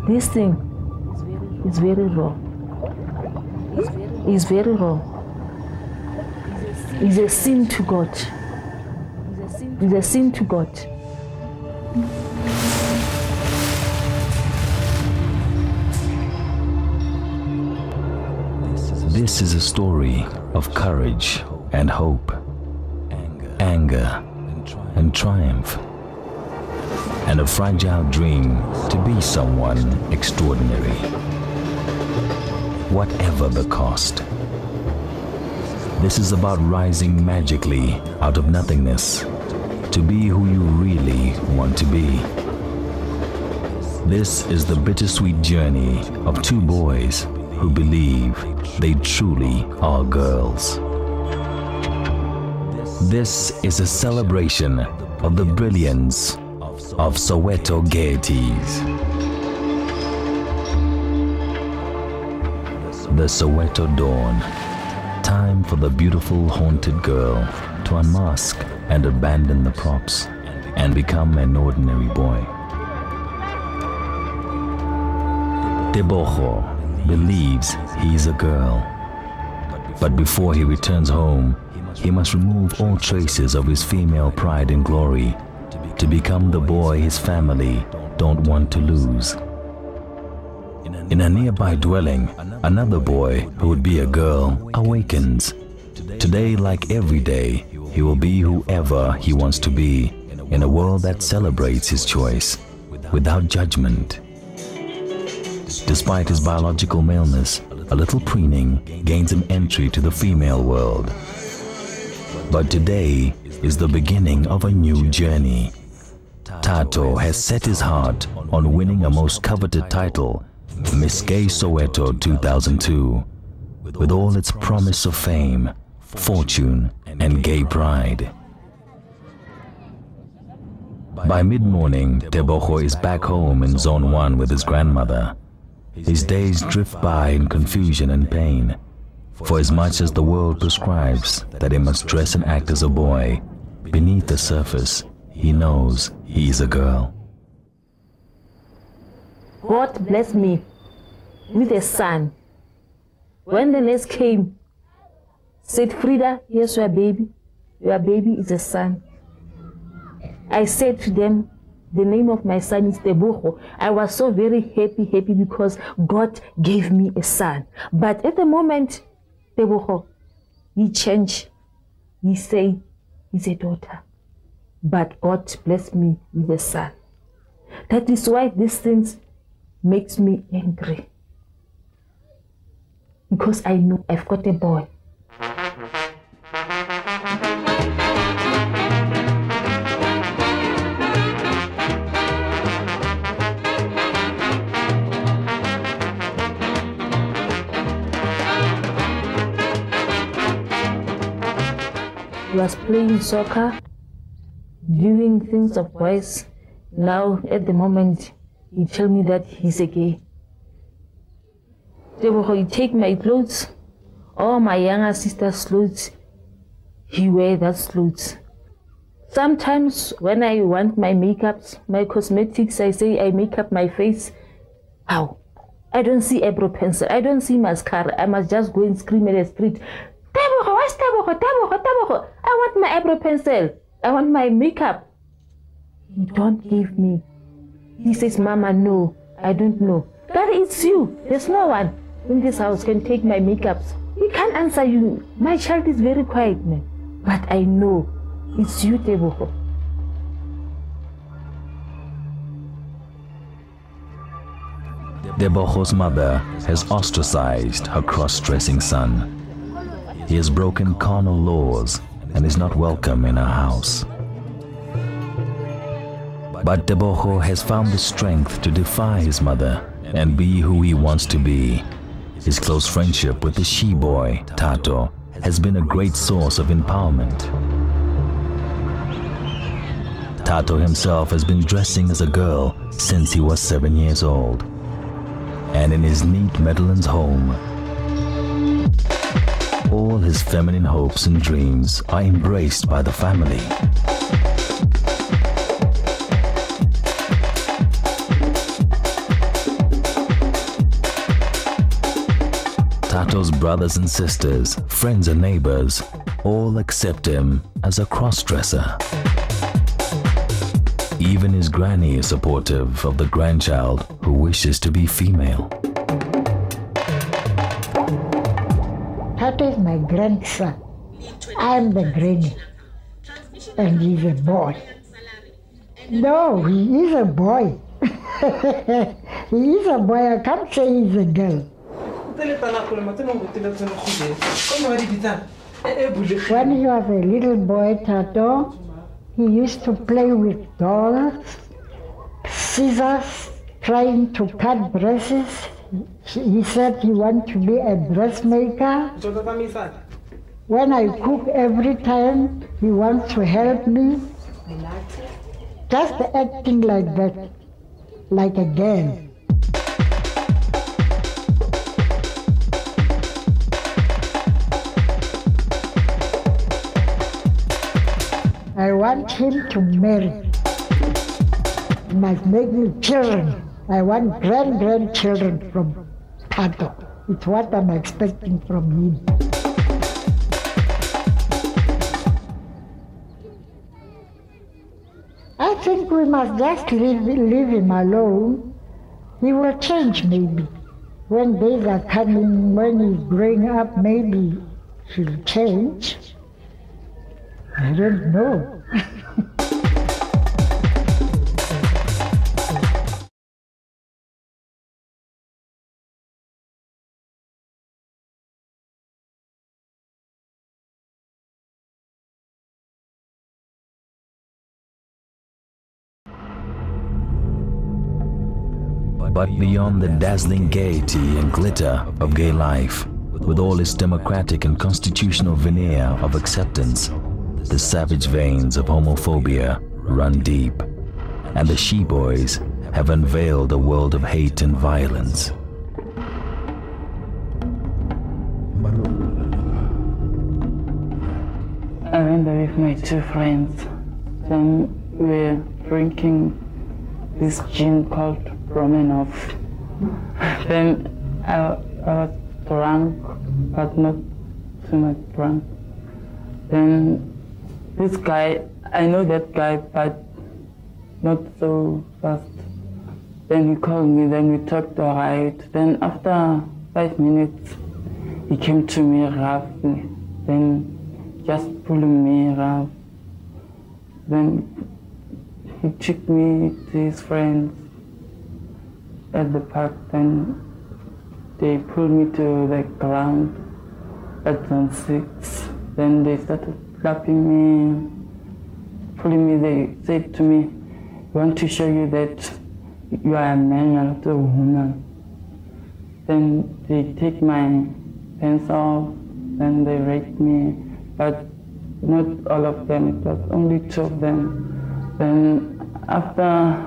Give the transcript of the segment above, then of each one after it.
This thing is very wrong. It's very wrong. It's a sin to God. It's a sin to God. This is a story of courage and hope, anger and triumph, and a fragile dream to be someone extraordinary, whatever the cost. This is about rising magically out of nothingness to be who you really want to be. This is the bittersweet journey of two boys who believe they truly are girls. This is a celebration of the brilliance of Soweto gaieties. The Soweto dawn, time for the beautiful haunted girl to unmask and abandon the props and become an ordinary boy. Tebogo believes he is a girl, but before he returns home, he must remove all traces of his female pride and glory to become the boy his family don't want to lose. In a nearby dwelling, another boy who would be a girl awakens. Today, like every day, he will be whoever he wants to be in a world that celebrates his choice without judgment. Despite his biological maleness, a little preening gains him entry to the female world. But today is the beginning of a new journey. Tato has set his heart on winning a most coveted title, Miss Gay Soweto 2002, with all its promise of fame, fortune, and gay pride. By mid-morning, Tebogo is back home in Zone 1 with his grandmother. His days drift by in confusion and pain, for as much as the world prescribes that he must dress and act as a boy, beneath the surface, he knows he is a girl. God blessed me with a son. When the nurse came, said, Frida, here's your baby. Your baby is a son. I said to them, the name of my son is Tebogo. I was so very happy because God gave me a son. But at the moment, Tebogo, he changed. He say he's a daughter. But God blessed me with a son. That is why these things makes me angry. Because I know I've got a boy. He was playing soccer, doing things of boys. Now, at the moment, he tell me that he's a gay. He take my clothes, all my younger sister's clothes, he wear those clothes. Sometimes when I want my makeups, my cosmetics, I say I make up my face. How? I don't see eyebrow pencil, I don't see mascara. I must just go and scream at the street. Tebogo, what's Tebogo, Tebogo, Tebogo? I want my eyebrow pencil. I want my makeup. He don't give me. He says, Mama, no, I don't know. Daddy, it's you. There's no one in this house can take my makeups. He can't answer you. My child is very quiet, man. But I know it's you, Tebogo. Tebogo's mother has ostracized her cross-dressing son. He has broken carnal laws and is not welcome in her house. But Tebogo has found the strength to defy his mother and be who he wants to be. His close friendship with the she-boy, Tato, has been a great source of empowerment. Tato himself has been dressing as a girl since he was 7 years old. And in his neat Meadowlands home, all his feminine hopes and dreams are embraced by the family. Tato's brothers and sisters, friends and neighbors all accept him as a cross-dresser. Even his granny is supportive of the grandchild who wishes to be female. Tato is my grandson. I am the granny. And he's a boy. No, he is a boy. He is a boy. I can't say he's a girl. When he was a little boy, Tato, he used to play with dolls, scissors, trying to cut dresses. He said he wanted to be a dressmaker. When I cook every time, he wants to help me. Just acting like that, like a girl. I want him to marry. He must make me children. I want grandchildren from Tato. It's what I'm expecting from him. I think we must just leave him alone. He will change maybe. When days are coming, when he's growing up, maybe he'll change. I don't know. But beyond the dazzling gaiety and glitter of gay life, with all its democratic and constitutional veneer of acceptance, the savage veins of homophobia run deep, and the she-boys have unveiled a world of hate and violence. I went there with my two friends. Then we were drinking this gin called Romanov. Then I was drunk, but not too much drunk. Then this guy, I know that guy, but not so fast. Then he called me, then we talked all right. Then after 5 minutes, he came to me roughly, then just pulling me around. Then he took me to his friends at the park, then they pulled me to the ground at zone 6. Then they started slapping me, pulling me. They said to me, "We want to show you that you are a man, not a woman." Then they take my pants off, then they rape me, but not all of them, it was only 2 of them. Then after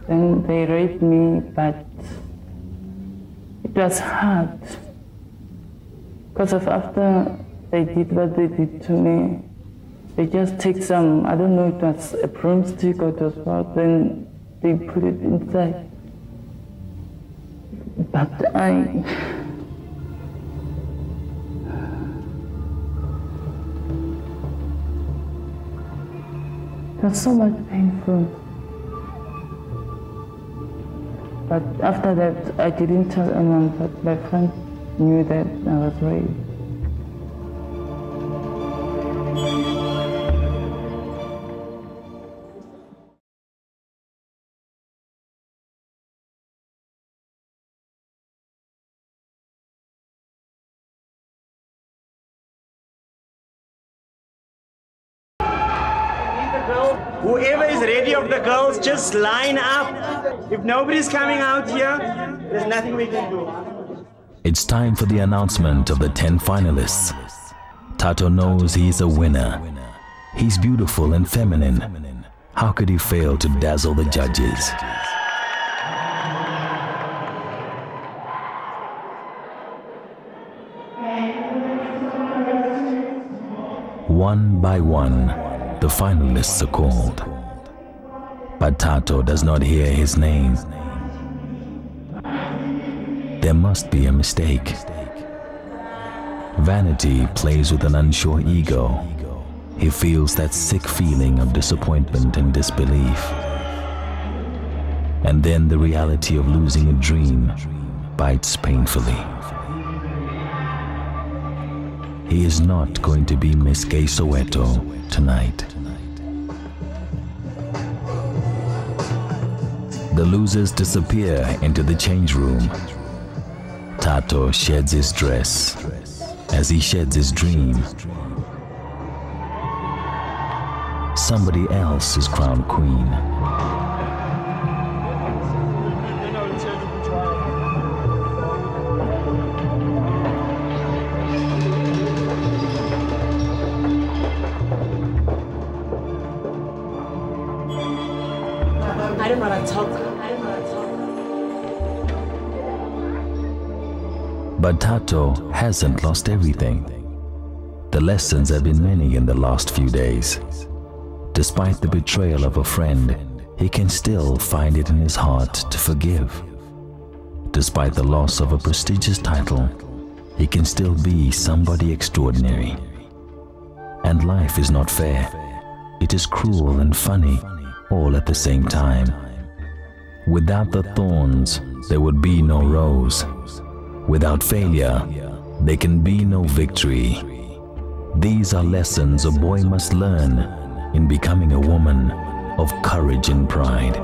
then they raped me, but it was hard. Because of after they did what they did to me, they just take some, I don't know, it was a broomstick or it was what, then they put it inside. But it was so much painful. But after that, I didn't tell anyone, but my friend knew that I was raped. Whoever is ready of the girls, just line up. If nobody's coming out here, there's nothing we can do. It's time for the announcement of the 10 finalists. Tato knows he's a winner. He's beautiful and feminine. How could he fail to dazzle the judges? One by one, the finalists are called. But Tato does not hear his name. There must be a mistake. Vanity plays with an unsure ego. He feels that sick feeling of disappointment and disbelief. And then the reality of losing a dream bites painfully. He is not going to be Miss Gay Soweto tonight. The losers disappear into the change room. Tato sheds his dress as he sheds his dream. Somebody else is crowned queen. I don't want to talk. But Tato hasn't lost everything. The lessons have been many in the last few days. Despite the betrayal of a friend, he can still find it in his heart to forgive. Despite the loss of a prestigious title, he can still be somebody extraordinary. And life is not fair. It is cruel and funny, all at the same time. Without the thorns, there would be no rose. Without failure, there can be no victory. These are lessons a boy must learn in becoming a woman of courage and pride.